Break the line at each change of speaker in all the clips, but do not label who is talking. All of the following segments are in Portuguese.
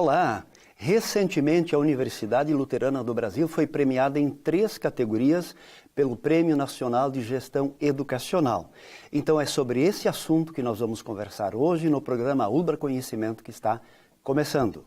Olá! Recentemente, a Universidade Luterana do Brasil foi premiada em 3 categorias pelo Prêmio Nacional de Gestão Educacional. Então, é sobre esse assunto que nós vamos conversar hoje no programa Ubra Conhecimento, que está começando.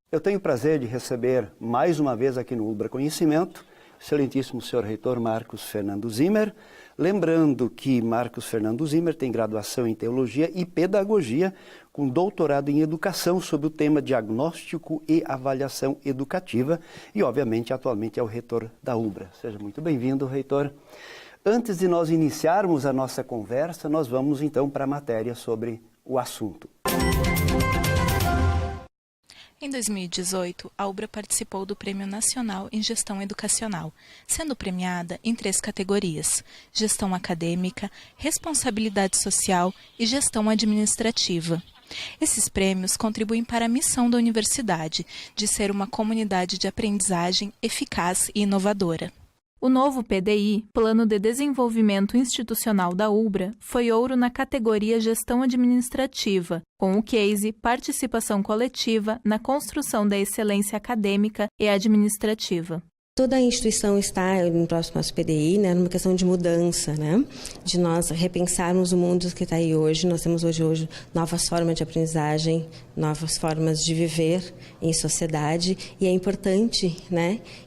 Eu tenho o prazer de receber mais uma vez aqui no Ubra Conhecimento o excelentíssimo senhor reitor Marcos Fernando Zimmer. Lembrando que Marcos Fernando Zimmer tem graduação em Teologia e Pedagogia, com doutorado em Educação sobre o tema Diagnóstico e Avaliação Educativa e, obviamente, atualmente é o reitor da Ubra. Seja muito bem-vindo, reitor. Antes de nós iniciarmos a nossa conversa, nós vamos então para a matéria sobre o assunto.
Em 2018, a Ubra participou do Prêmio Nacional em Gestão Educacional, sendo premiada em 3 categorias: Gestão Acadêmica, Responsabilidade Social e Gestão Administrativa. Esses prêmios contribuem para a missão da universidade, de ser uma comunidade de aprendizagem eficaz e inovadora. O novo PDI, Plano de Desenvolvimento Institucional da Ubra, foi ouro na categoria Gestão Administrativa, com o case Participação Coletiva na Construção da Excelência Acadêmica e Administrativa.
Toda a instituição está, no próximo nosso PDI, numa questão de mudança, de nós repensarmos o mundo que está aí hoje. Nós temos hoje novas formas de aprendizagem, novas formas de viver em sociedade, e é importante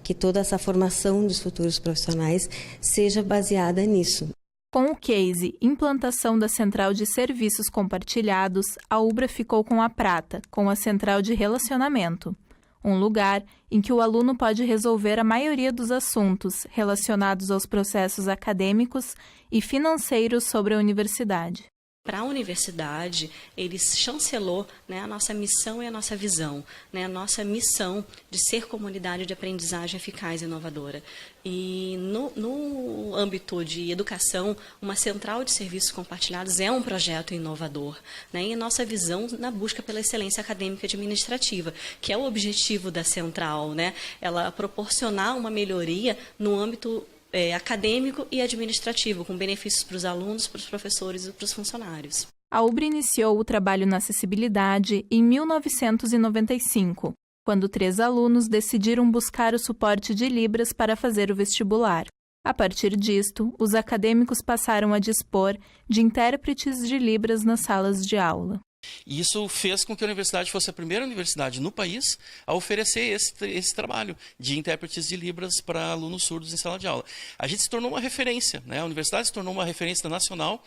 que toda essa formação dos futuros profissionais seja baseada nisso.
Com o case Implantação da Central de Serviços Compartilhados, a Ubra ficou com a prata, com a Central de Relacionamento. Um lugar em que o aluno pode resolver a maioria dos assuntos relacionados aos processos acadêmicos e financeiros sobre a universidade.
Para a universidade, ele chancelou a nossa missão e a nossa visão, a nossa missão de ser comunidade de aprendizagem eficaz e inovadora. E no âmbito de educação, uma central de serviços compartilhados é um projeto inovador, e a nossa visão na busca pela excelência acadêmica e administrativa, que é o objetivo da central, ela proporcionar uma melhoria no âmbito acadêmico e administrativo, com benefícios para os alunos, para os professores e para os funcionários.
A Ubra iniciou o trabalho na acessibilidade em 1995, quando 3 alunos decidiram buscar o suporte de Libras para fazer o vestibular. A partir disto, os acadêmicos passaram a dispor de intérpretes de Libras nas salas de aula.
E isso fez com que a universidade fosse a primeira universidade no país a oferecer esse trabalho de intérpretes de Libras para alunos surdos em sala de aula. A gente se tornou uma referência, a universidade se tornou uma referência nacional,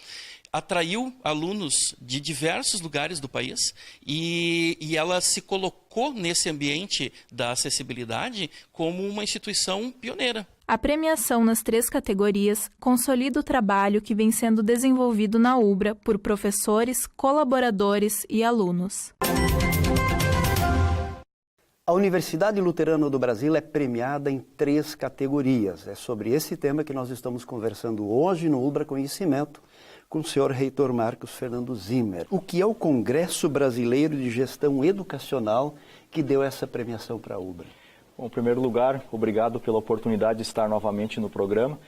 atraiu alunos de diversos lugares do país e ela se colocou nesse ambiente da acessibilidade como uma instituição pioneira.
A premiação nas 3 categorias consolida o trabalho que vem sendo desenvolvido na Ubra por professores, colaboradores e alunos.
A Universidade Luterana do Brasil é premiada em 3 categorias. É sobre esse tema que nós estamos conversando hoje no Ubra Conhecimento com o senhor reitor Marcos Fernando Zimmer. O que é o Congresso Brasileiro de Gestão Educacional que deu essa premiação para a Ubra?
Bom, em primeiro lugar, obrigado pela oportunidade de estar novamente no programa.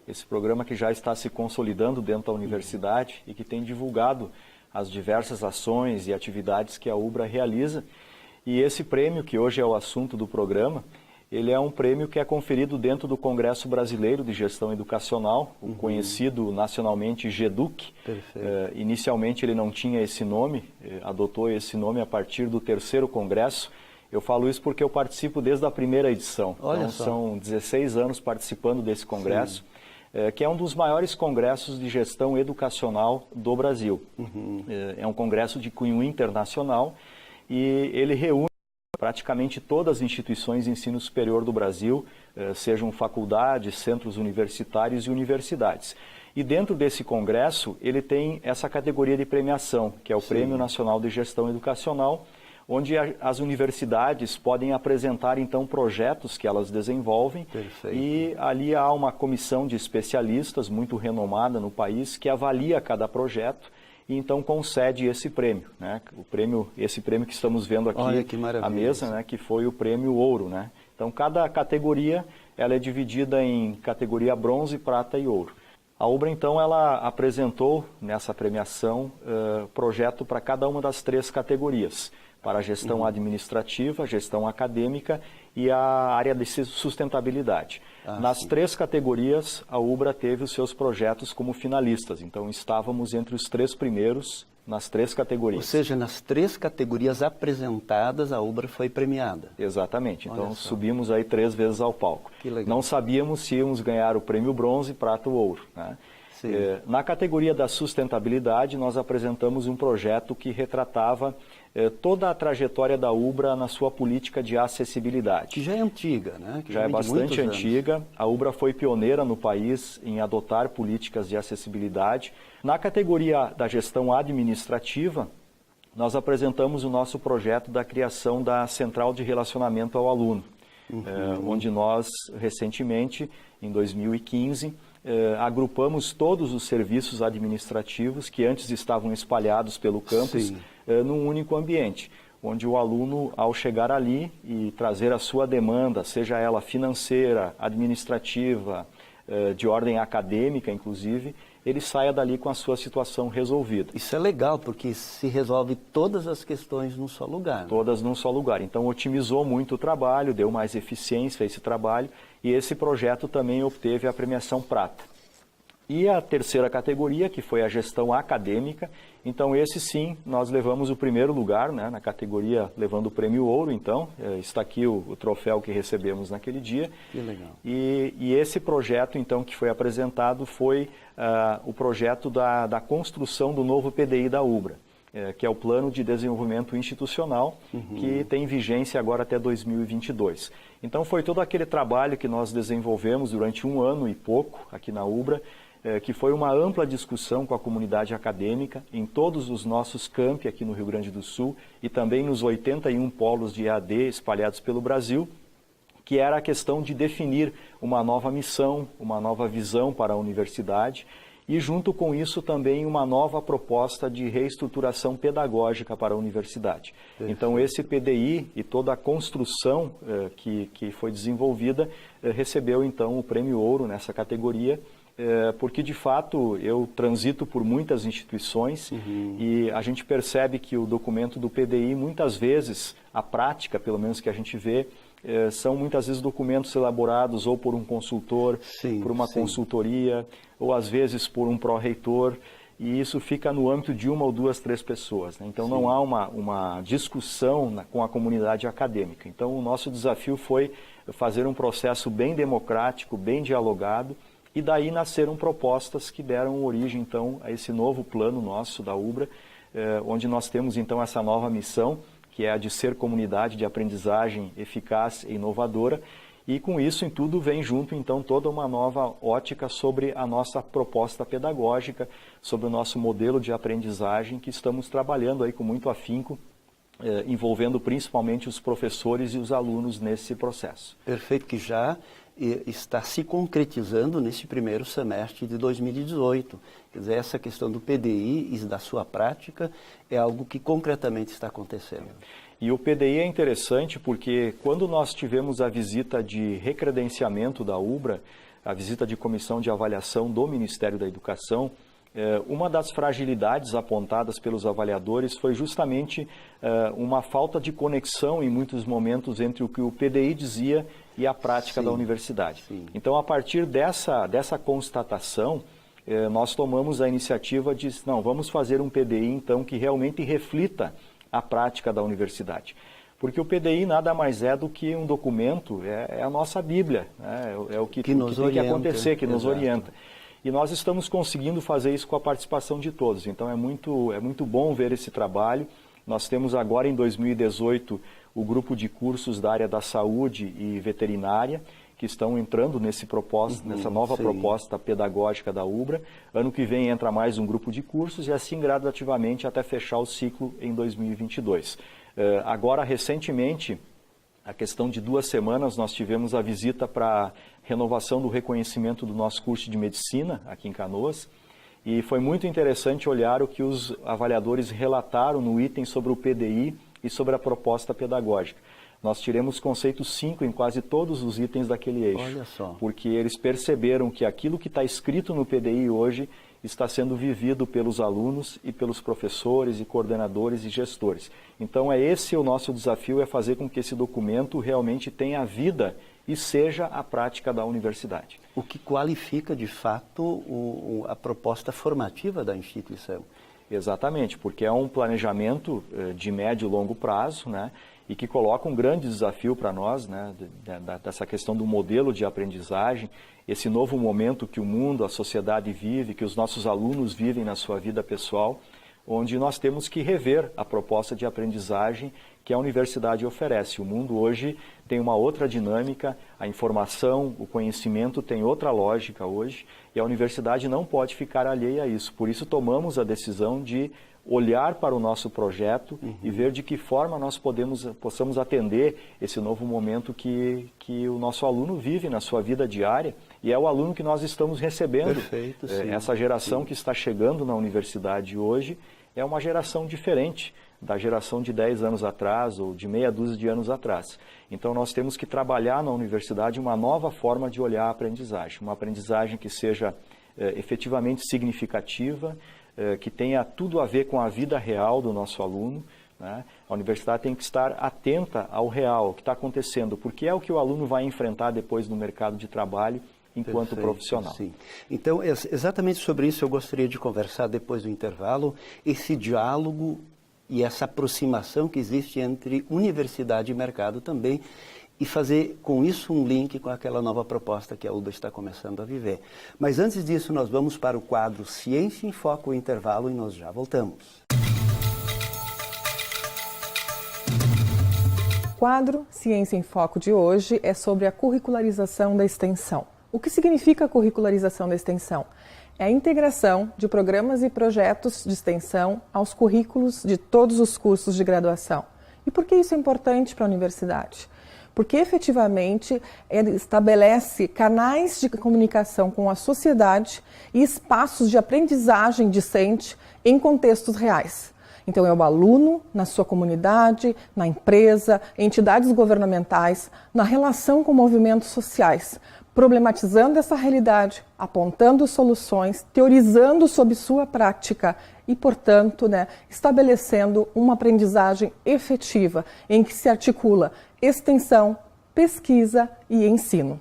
Esse programa que já está se consolidando dentro da universidade e que tem divulgado as diversas ações e atividades que a Ubra realiza. E esse prêmio, que hoje é o assunto do programa, ele é um prêmio que é conferido dentro do Congresso Brasileiro de Gestão Educacional, o conhecido nacionalmente GEDUC. Inicialmente ele não tinha esse nome, adotou esse nome a partir do 3º Congresso. Eu falo isso porque eu participo desde a primeira edição. Então, são 16 anos participando desse congresso, que é um dos maiores congressos de gestão educacional do Brasil. É um congresso de cunho internacional e ele reúne praticamente todas as instituições de ensino superior do Brasil, sejam faculdades, centros universitários e universidades. E dentro desse congresso, ele tem essa categoria de premiação, que é o Prêmio Nacional de Gestão Educacional, onde as universidades podem apresentar, então, projetos que elas desenvolvem. E ali há uma comissão de especialistas muito renomada no país que avalia cada projeto e, então, concede esse prêmio. Esse prêmio que estamos vendo aqui à mesa, que foi o prêmio Ouro. Então, cada categoria ela é dividida em categoria bronze, prata e ouro. A Ubra, então, ela apresentou nessa premiação projeto para cada uma das 3 categorias. para a gestão administrativa, gestão acadêmica e a área de sustentabilidade. Nas 3 categorias, a UBRA teve os seus projetos como finalistas, então estávamos entre os 3 primeiros nas 3 categorias.
Ou seja, nas 3 categorias apresentadas, a UBRA foi premiada.
Exatamente, então subimos aí 3 vezes ao palco.
Que legal.
Não sabíamos se íamos ganhar o prêmio bronze, prata ou ouro, né? Na categoria da sustentabilidade, nós apresentamos um projeto que retratava toda a trajetória da UBRA na sua política de acessibilidade.
Que já é antiga, né? Que
já é bastante antiga. A UBRA foi pioneira no país em adotar políticas de acessibilidade. Na categoria da gestão administrativa, nós apresentamos o nosso projeto da criação da Central de Relacionamento ao Aluno, onde nós, recentemente, em 2015, agrupamos todos os serviços administrativos que antes estavam espalhados pelo campus num único ambiente, onde o aluno, ao chegar ali e trazer a sua demanda, seja ela financeira, administrativa, de ordem acadêmica, inclusive, ele saia dali com a sua situação resolvida.
Isso é legal, porque se resolve todas as questões num só lugar. Né?
Todas num só lugar. Então, otimizou muito o trabalho, deu mais eficiência a esse trabalho, e esse projeto também obteve a premiação prata. E a terceira categoria, que foi a gestão acadêmica, então esse sim, nós levamos o primeiro lugar, né, na categoria levando o prêmio ouro, então, está aqui o troféu que recebemos naquele dia.
Que legal.
E esse projeto, então, que foi apresentado foi o projeto da construção do novo PDI da UBRA, que é o Plano de Desenvolvimento Institucional, que tem vigência agora até 2022. Então, foi todo aquele trabalho que nós desenvolvemos durante 1 ano e pouco aqui na UBRA, que foi uma ampla discussão com a comunidade acadêmica em todos os nossos campi aqui no Rio Grande do Sul e também nos 81 polos de EAD espalhados pelo Brasil, que era a questão de definir uma nova missão, uma nova visão para a universidade e, junto com isso, também uma nova proposta de reestruturação pedagógica para a universidade. Então, esse PDI e toda a construção que foi desenvolvida recebeu, então, o Prêmio Ouro nessa categoria, porque, de fato, eu transito por muitas instituições e a gente percebe que o documento do PDI, muitas vezes, a prática, pelo menos que a gente vê, são muitas vezes documentos elaborados ou por um consultor, por uma consultoria, ou às vezes por um pró-reitor, e isso fica no âmbito de 1 ou 2, 3 pessoas. Né? Então não há uma discussão com a comunidade acadêmica. Então o nosso desafio foi fazer um processo bem democrático, bem dialogado, e daí nasceram propostas que deram origem, então, a esse novo plano nosso da UBRA, onde nós temos, então, essa nova missão, que é a de ser comunidade de aprendizagem eficaz e inovadora, e com isso, em tudo, vem junto, então, toda uma nova ótica sobre a nossa proposta pedagógica, sobre o nosso modelo de aprendizagem, que estamos trabalhando aí com muito afinco, envolvendo principalmente os professores e os alunos nesse processo.
Perfeito, que já está se concretizando nesse primeiro semestre de 2018. Quer dizer, essa questão do PDI e da sua prática é algo que concretamente está acontecendo.
E o PDI é interessante porque quando nós tivemos a visita de recredenciamento da UBRA, a visita de comissão de avaliação do Ministério da Educação, uma das fragilidades apontadas pelos avaliadores foi justamente uma falta de conexão em muitos momentos entre o que o PDI dizia e a prática da universidade. Então, a partir dessa constatação, nós tomamos a iniciativa de, não, vamos fazer um PDI, então, que realmente reflita a prática da universidade. Porque o PDI nada mais é do que um documento, é a nossa Bíblia, né? É o que tem que acontecer, que nos orienta. E nós estamos conseguindo fazer isso com a participação de todos. Então, é muito bom ver esse trabalho. Nós temos agora, em 2018, o grupo de cursos da área da saúde e veterinária, que estão entrando nessa nova proposta pedagógica da UBRA. Ano que vem entra mais um grupo de cursos e assim gradativamente até fechar o ciclo em 2022. Agora, recentemente, a questão de 2 semanas, nós tivemos a visita para renovação do reconhecimento do nosso curso de medicina aqui em Canoas. E foi muito interessante olhar o que os avaliadores relataram no item sobre o PDI e sobre a proposta pedagógica. Nós tiramos conceito 5 em quase todos os itens daquele eixo.
Olha só.
Porque eles perceberam que aquilo que está escrito no PDI hoje está sendo vivido pelos alunos e pelos professores e coordenadores e gestores. Então, esse o nosso desafio, é fazer com que esse documento realmente tenha vida e seja a prática da universidade.
O que qualifica, de fato, a proposta formativa da instituição.
Exatamente, porque é um planejamento de médio e longo prazo, né, e que coloca um grande desafio para nós, né, dessa questão do modelo de aprendizagem, esse novo momento que o mundo, a sociedade vive, que os nossos alunos vivem na sua vida pessoal, onde nós temos que rever a proposta de aprendizagem que a universidade oferece. O mundo hoje tem uma outra dinâmica, a informação, o conhecimento tem outra lógica hoje, e a universidade não pode ficar alheia a isso. Por isso tomamos a decisão de olhar para o nosso projeto e ver de que forma nós possamos atender esse novo momento que o nosso aluno vive na sua vida diária, e é o aluno que nós estamos recebendo.
Perfeito, sim.
Essa geração que está chegando na universidade hoje é uma geração diferente da geração de 10 anos atrás ou de meia dúzia de anos atrás. Então nós temos que trabalhar na universidade uma nova forma de olhar a aprendizagem, uma aprendizagem que seja efetivamente significativa, que tenha tudo a ver com a vida real do nosso aluno, né? A universidade tem que estar atenta ao real, ao que está acontecendo, porque é o que o aluno vai enfrentar depois no mercado de trabalho enquanto
Perfeito,
profissional.
Sim. Então, exatamente sobre isso eu gostaria de conversar depois do intervalo, esse diálogo e essa aproximação que existe entre universidade e mercado também, e fazer com isso um link com aquela nova proposta que a UBRA está começando a viver. Mas antes disso, nós vamos para o quadro Ciência em Foco, o intervalo, e nós já voltamos.
O quadro Ciência em Foco de hoje é sobre a curricularização da extensão. O que significa a curricularização da extensão? É a integração de programas e projetos de extensão aos currículos de todos os cursos de graduação. E por que isso é importante para a universidade? Porque efetivamente estabelece canais de comunicação com a sociedade e espaços de aprendizagem discente em contextos reais. Então é o aluno na sua comunidade, na empresa, entidades governamentais, na relação com movimentos sociais, problematizando essa realidade, apontando soluções, teorizando sobre sua prática e, portanto, estabelecendo uma aprendizagem efetiva em que se articula extensão, pesquisa e ensino.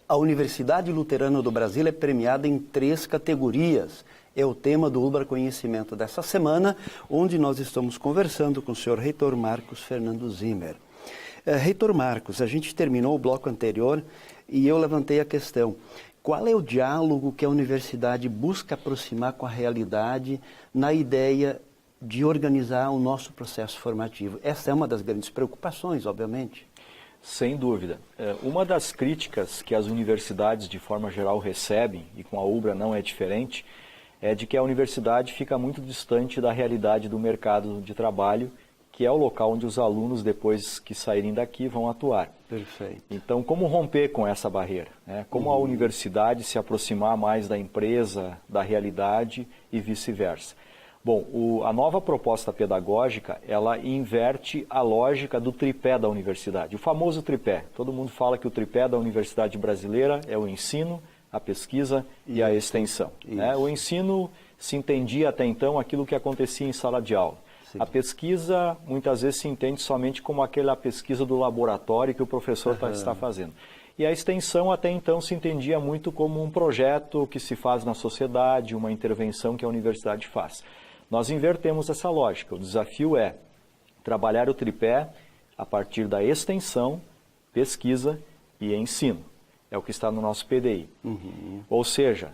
A Universidade Luterana do Brasil é premiada em 3 categorias. É o tema do UBRA Conhecimento dessa semana, onde nós estamos conversando com o senhor reitor Marcos Fernando Zimmer. Reitor Marcos, a gente terminou o bloco anterior e eu levantei a questão. Qual é o diálogo que a universidade busca aproximar com a realidade na ideia de organizar o nosso processo formativo? Essa é uma das grandes preocupações, obviamente.
Sem dúvida. Uma das críticas que as universidades, de forma geral, recebem, e com a UBRA não é diferente, é de que a universidade fica muito distante da realidade do mercado de trabalho, que é o local onde os alunos, depois que saírem daqui, vão atuar.
Perfeito.
Então, como romper com essa barreira? Como a universidade se aproximar mais da empresa, da realidade e vice-versa? Bom, a nova proposta pedagógica, ela inverte a lógica do tripé da universidade. O famoso tripé. Todo mundo fala que o tripé da universidade brasileira é o ensino, a pesquisa e a extensão. O ensino se entendia até então aquilo que acontecia em sala de aula. Sim. A pesquisa, muitas vezes, se entende somente como aquela pesquisa do laboratório que o professor está fazendo. E a extensão, até então, se entendia muito como um projeto que se faz na sociedade, uma intervenção que a universidade faz. Nós invertemos essa lógica. O desafio é trabalhar o tripé a partir da extensão, pesquisa e ensino. É o que está no nosso PDI. Ou seja,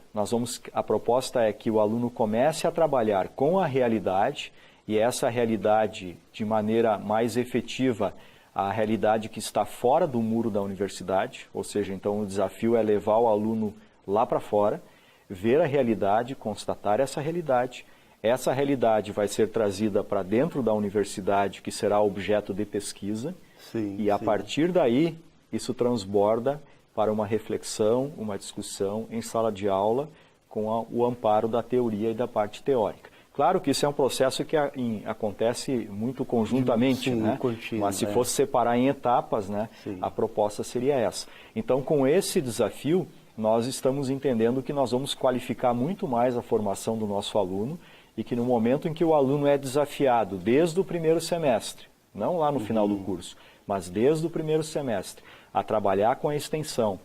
a proposta é que o aluno comece a trabalhar com a realidade, e essa realidade, de maneira mais efetiva, a realidade que está fora do muro da universidade. Ou seja, então o desafio é levar o aluno lá para fora, ver a realidade, constatar essa realidade. Essa realidade vai ser trazida para dentro da universidade, que será objeto de pesquisa, e a partir daí, isso transborda para uma reflexão, uma discussão em sala de aula com o amparo da teoria e da parte teórica. Claro que isso é um processo que acontece muito conjuntamente,
sim,
né?
contínuo,
Mas se fosse separar em etapas, né, a proposta seria essa. Então, com esse desafio, nós estamos entendendo que nós vamos qualificar muito mais a formação do nosso aluno e que no momento em que o aluno é desafiado desde o primeiro semestre, não lá no final do curso, mas desde o primeiro semestre, a trabalhar com a extensão.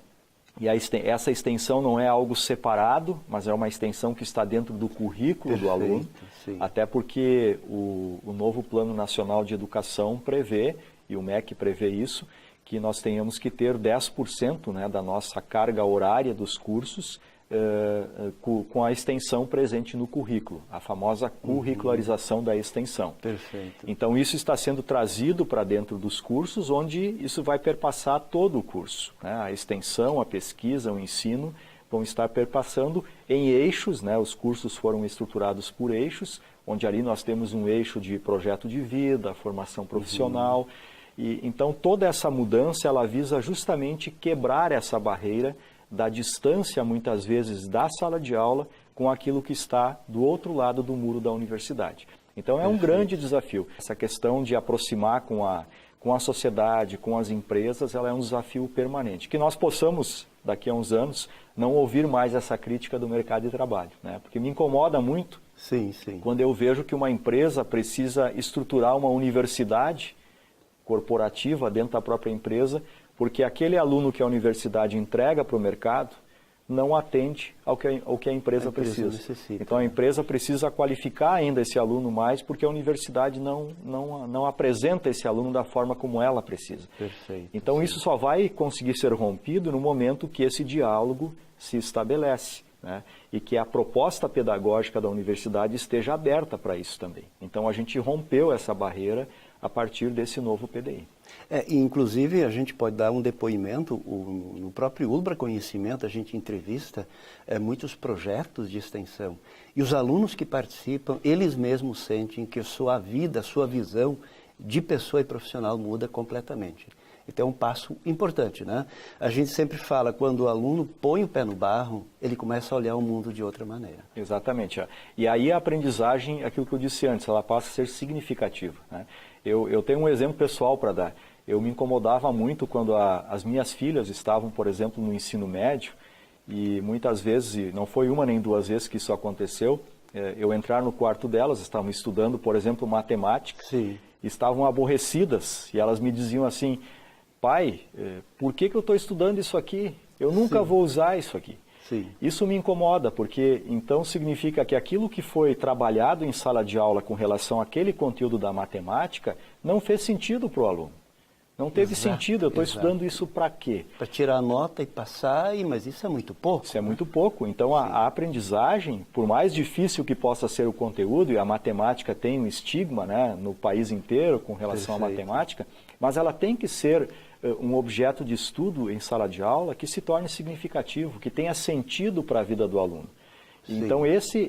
E essa extensão não é algo separado, mas é uma extensão que está dentro do currículo do aluno, até porque o novo Plano Nacional de Educação prevê, e o MEC prevê isso, que nós tenhamos que ter 10%, né, da nossa carga horária dos cursos com a extensão presente no currículo, a famosa curricularização da extensão.
Perfeito.
Então, isso está sendo trazido para dentro dos cursos, onde isso vai perpassar todo o curso, né? A extensão, a pesquisa, o ensino vão estar perpassando em eixos, né? Os cursos foram estruturados por eixos, onde ali nós temos um eixo de projeto de vida, formação profissional, e então toda essa mudança ela visa justamente quebrar essa barreira da distância, muitas vezes, da sala de aula com aquilo que está do outro lado do muro da universidade. Então, é um grande desafio. Essa questão de aproximar com a sociedade, com as empresas, ela é um desafio permanente. Que nós possamos, daqui a uns anos, não ouvir mais essa crítica do mercado de trabalho, né? Porque me incomoda muito quando eu vejo que uma empresa precisa estruturar uma universidade corporativa dentro da própria empresa, porque aquele aluno que a universidade entrega para o mercado não atende ao que a empresa precisa.
Necessita.
Então, a empresa precisa qualificar ainda esse aluno mais, porque a universidade não apresenta esse aluno da forma como ela precisa.
Perfeito.
Então, isso só vai conseguir ser rompido no momento que esse diálogo se estabelece, né? E que a proposta pedagógica da universidade esteja aberta para isso também. Então, a gente rompeu essa barreira a partir desse novo PDI.
Inclusive, a gente pode dar um depoimento, no próprio Ulbra Conhecimento, a gente entrevista muitos projetos de extensão. E os alunos que participam, eles mesmos sentem que a sua vida, a sua visão de pessoa e profissional muda completamente. Então, é um passo importante, né? A gente sempre fala, quando o aluno põe o pé no barro, ele começa a olhar o mundo de outra maneira.
Exatamente. E aí a aprendizagem, aquilo que eu disse antes, ela passa a ser significativa, né? Eu tenho um exemplo pessoal para dar. Eu me incomodava muito quando as minhas filhas estavam, por exemplo, no ensino médio, e muitas vezes, não foi uma nem duas vezes que isso aconteceu, eu entrar no quarto delas, estavam estudando, por exemplo, matemática, estavam aborrecidas, e elas me diziam assim, pai, por que eu estou estudando isso aqui? Eu nunca vou usar isso aqui. Isso me incomoda, porque então significa que aquilo que foi trabalhado em sala de aula com relação àquele conteúdo da matemática não fez sentido para o aluno. Não teve sentido, eu estou estudando isso para quê?
Para tirar a nota e passar, mas isso é muito pouco.
Isso é muito pouco. Então, a aprendizagem, por mais difícil que possa ser o conteúdo, e a matemática tem um estigma, né, no país inteiro com relação à matemática, mas ela tem que ser um objeto de estudo em sala de aula que se torne significativo, que tenha sentido para a vida do aluno. Então, esse,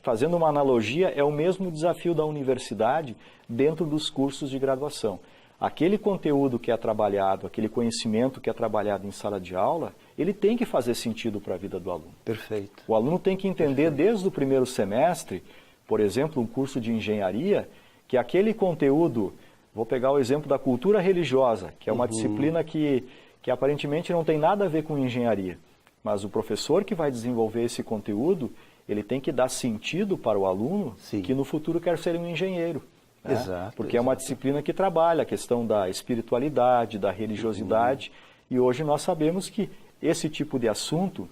fazendo uma analogia, é o mesmo desafio da universidade dentro dos cursos de graduação. Aquele conteúdo que é trabalhado, aquele conhecimento que é trabalhado em sala de aula, ele tem que fazer sentido para a vida do aluno.
Perfeito.
O aluno tem que entender desde o primeiro semestre, por exemplo, um curso de engenharia, que aquele conteúdo, vou pegar o exemplo da cultura religiosa, que é uma disciplina que aparentemente não tem nada a ver com engenharia, mas o professor que vai desenvolver esse conteúdo, ele tem que dar sentido para o aluno que no futuro quer ser um engenheiro. Né? Porque é uma disciplina que trabalha a questão da espiritualidade, da religiosidade, e hoje nós sabemos que esse tipo de assunto,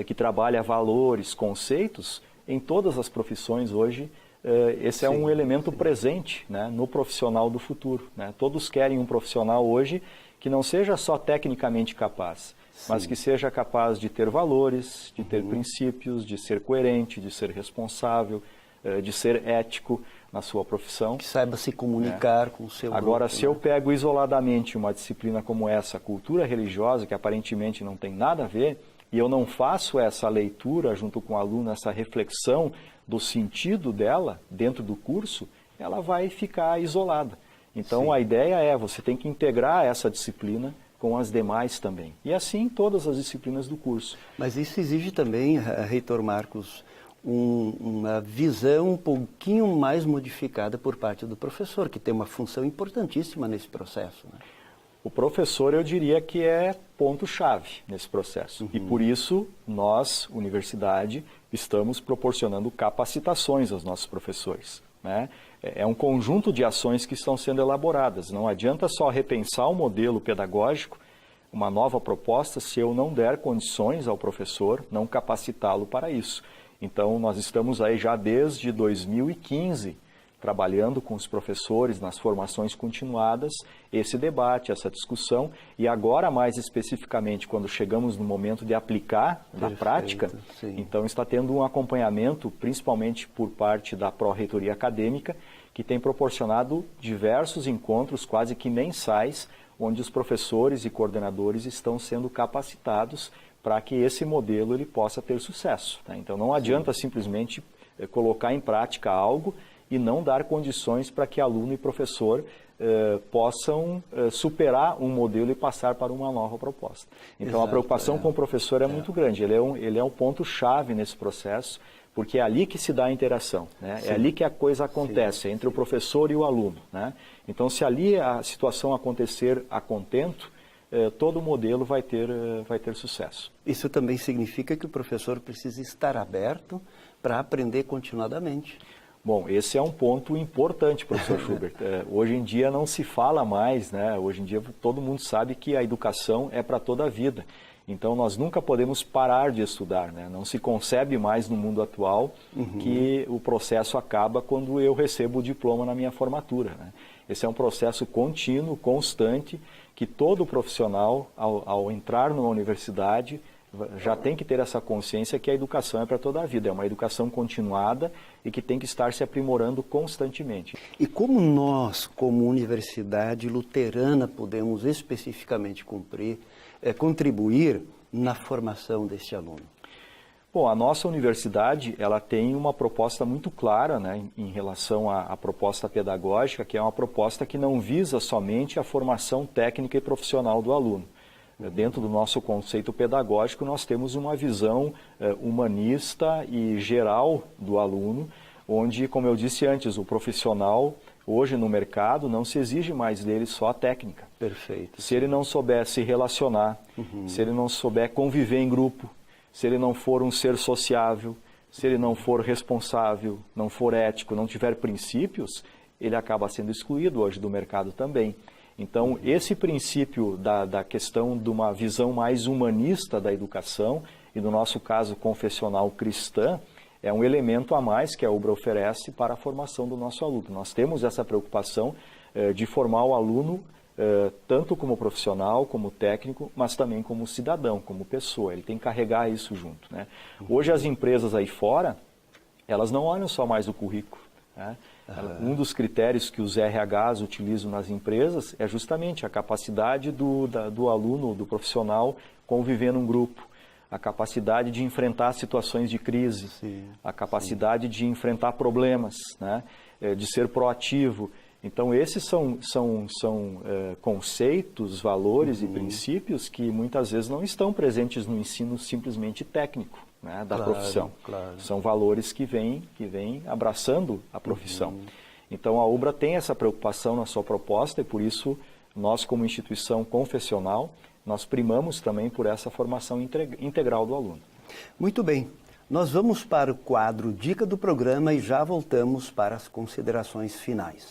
que trabalha valores, conceitos, em todas as profissões hoje, esse é um elemento presente, né, no profissional do futuro. Né? Todos querem um profissional hoje que não seja só tecnicamente capaz, mas que seja capaz de ter valores, de ter princípios, de ser coerente, de ser responsável, de ser ético na sua profissão.
Que saiba se comunicar com o seu
Agora,
grupo,
se eu pego isoladamente uma disciplina como essa, cultura religiosa, que aparentemente não tem nada a ver, e eu não faço essa leitura junto com o aluno, essa reflexão do sentido dela dentro do curso, ela vai ficar isolada. Então, a ideia você tem que integrar essa disciplina com as demais também. E assim todas as disciplinas do curso.
Mas isso exige também, reitor Marcos, uma visão um pouquinho mais modificada por parte do professor, que tem uma função importantíssima nesse processo, né?
O professor, eu diria que é ponto-chave nesse processo. E por isso, nós, universidade, estamos proporcionando capacitações aos nossos professores, né? É um conjunto de ações que estão sendo elaboradas. Não adianta só repensar o modelo pedagógico, uma nova proposta, se eu não der condições ao professor, não capacitá-lo para isso. Então, nós estamos aí já desde 2015, trabalhando com os professores nas formações continuadas, esse debate, essa discussão, e agora mais especificamente, quando chegamos no momento de aplicar na prática,
sim.
Então está tendo um acompanhamento, principalmente por parte da Pró-Reitoria Acadêmica, que tem proporcionado diversos encontros quase que mensais, onde os professores e coordenadores estão sendo capacitados para que esse modelo ele possa ter sucesso, tá? Então não adianta simplesmente colocar em prática algo e não dar condições para que aluno e professor possam superar um modelo e passar para uma nova proposta. Então, a preocupação com o professor é muito grande. Ele é um ponto-chave nesse processo, porque é ali que se dá a interação, né? É ali que a coisa acontece, entre o professor e o aluno, né? Então, se ali a situação acontecer a contento, todo o modelo vai ter sucesso.
Isso também significa que o professor precisa estar aberto para aprender continuadamente.
Bom, esse é um ponto importante, professor Schubert. Hoje em dia não se fala mais, né? Hoje em dia todo mundo sabe que a educação é para toda a vida. Então nós nunca podemos parar de estudar, né? Não se concebe mais no mundo atual que o processo acaba quando eu recebo o diploma na minha formatura, né? Esse é um processo contínuo, constante, que todo profissional, ao entrar numa universidade, já tem que ter essa consciência que a educação é para toda a vida, é uma educação continuada e que tem que estar se aprimorando constantemente.
E como nós, como universidade luterana, podemos especificamente contribuir na formação deste aluno?
Bom, a nossa universidade ela tem uma proposta muito clara, né, em relação à proposta pedagógica, que é uma proposta que não visa somente a formação técnica e profissional do aluno. Dentro do nosso conceito pedagógico, nós temos uma visão humanista e geral do aluno, onde, como eu disse antes, o profissional, hoje no mercado, não se exige mais dele só a técnica.
Perfeito.
Se ele não souber se relacionar, se ele não souber conviver em grupo, se ele não for um ser sociável, se ele não for responsável, não for ético, não tiver princípios, ele acaba sendo excluído hoje do mercado também. Então, esse princípio da questão de uma visão mais humanista da educação, e no nosso caso confessional cristã, é um elemento a mais que a UBRA oferece para a formação do nosso aluno. Nós temos essa preocupação de formar o aluno tanto como profissional, como técnico, mas também como cidadão, como pessoa. Ele tem que carregar isso junto, né? Hoje as empresas aí fora, elas não olham só mais o currículo, né? Um dos critérios que os RHs utilizam nas empresas é justamente a capacidade do aluno, do profissional, conviver num grupo, a capacidade de enfrentar situações de crise, a capacidade de enfrentar problemas, né? De ser proativo. Então, esses são conceitos, valores e princípios que muitas vezes não estão presentes no ensino simplesmente técnico, né, da profissão.
Claro.
São valores que vêm abraçando a profissão. Então, a UBRA tem essa preocupação na sua proposta e, por isso, nós, como instituição confessional, nós primamos também por essa formação integral do aluno.
Muito bem. Nós vamos para o quadro Dica do Programa e já voltamos para as considerações finais.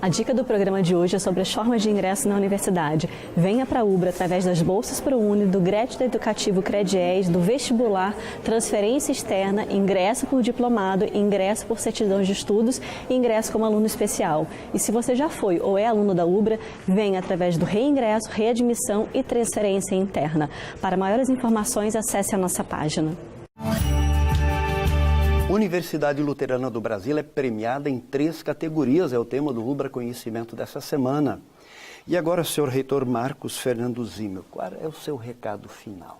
A dica do programa de hoje é sobre as formas de ingresso na universidade. Venha para a UBRA através das bolsas ProUni, do crédito educativo CREDIES, do vestibular, transferência externa, ingresso por diplomado, ingresso por certidão de estudos e ingresso como aluno especial. E se você já foi ou é aluno da UBRA, venha através do reingresso, readmissão e transferência interna. Para maiores informações, acesse a nossa página.
Universidade Luterana do Brasil é premiada em 3 categorias, é o tema do UBRA Conhecimento dessa semana. E agora, senhor reitor Marcos Fernando Zimmer, qual é o seu recado final?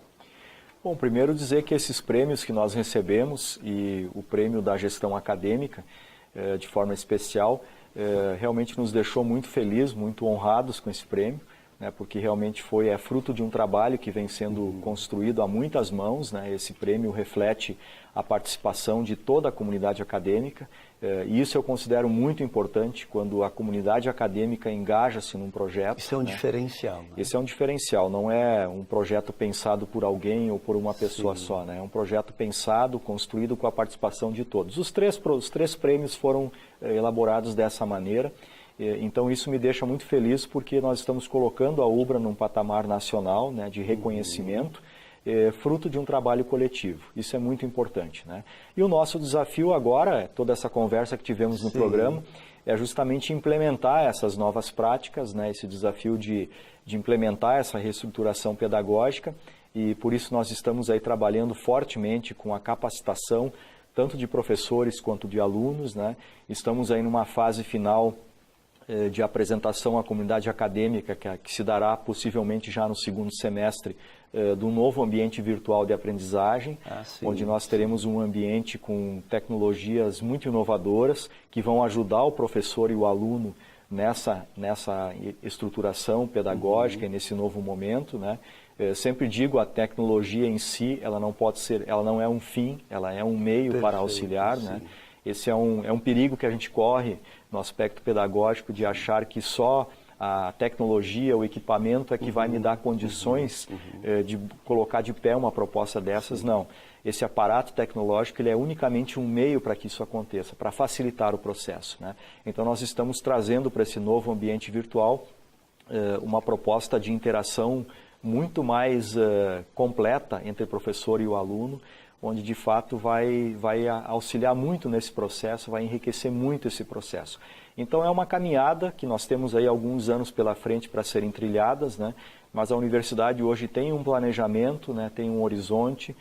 Bom, primeiro dizer que esses prêmios que nós recebemos e o prêmio da gestão acadêmica, de forma especial, realmente nos deixou muito felizes, muito honrados com esse prêmio, né, porque realmente é fruto de um trabalho que vem sendo construído a muitas mãos, né. Esse prêmio reflete a participação de toda a comunidade acadêmica, e isso eu considero muito importante quando a comunidade acadêmica engaja-se num projeto.
Isso é um diferencial. Né?
Esse é um diferencial, não é um projeto pensado por alguém ou por uma pessoa só, né? É um projeto pensado, construído com a participação de todos. Os três prêmios foram elaborados dessa maneira. Então isso me deixa muito feliz porque nós estamos colocando a UBRA num patamar nacional, né, de reconhecimento, fruto de um trabalho coletivo. Isso é muito importante, né? E o nosso desafio agora, toda essa conversa que tivemos no programa, é justamente implementar essas novas práticas, né, esse desafio de implementar essa reestruturação pedagógica, e por isso nós estamos aí trabalhando fortemente com a capacitação tanto de professores quanto de alunos, né? Estamos aí numa fase final de apresentação à comunidade acadêmica, que se dará possivelmente já no segundo semestre, de um novo ambiente virtual de aprendizagem, onde nós teremos um ambiente com tecnologias muito inovadoras, que vão ajudar o professor e o aluno nessa estruturação pedagógica e nesse novo momento, né? Sempre digo, a tecnologia em si, ela não é um fim, ela é um meio para auxiliar, né? Esse é um perigo que a gente corre no aspecto pedagógico de achar que só a tecnologia, o equipamento é que vai me dar condições de colocar de pé uma proposta dessas. Não. Esse aparato tecnológico ele é unicamente um meio para que isso aconteça, para facilitar o processo, né? Então nós estamos trazendo para esse novo ambiente virtual uma proposta de interação muito mais completa entre o professor e o aluno, onde de fato vai auxiliar muito nesse processo, vai enriquecer muito esse processo. Então é uma caminhada que nós temos aí alguns anos pela frente para serem trilhadas, né? Mas a universidade hoje tem um planejamento, né? Tem um horizonte,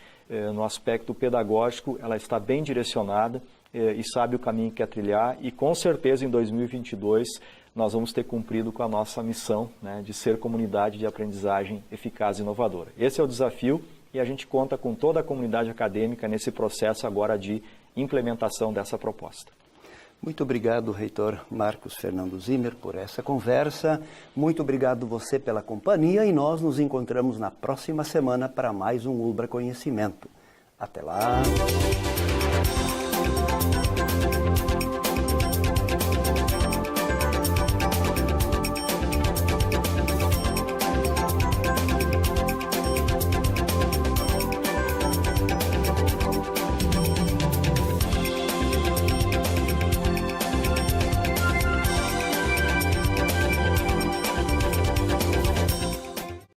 no aspecto pedagógico ela está bem direcionada e sabe o caminho que quer trilhar, e com certeza em 2022 nós vamos ter cumprido com a nossa missão, né? De ser comunidade de aprendizagem eficaz e inovadora. Esse é o desafio. E a gente conta com toda a comunidade acadêmica nesse processo agora de implementação dessa proposta.
Muito obrigado, reitor Marcos Fernando Zimmer, por essa conversa. Muito obrigado você pela companhia e nós nos encontramos na próxima semana para mais um ULBRA Conhecimento. Até lá!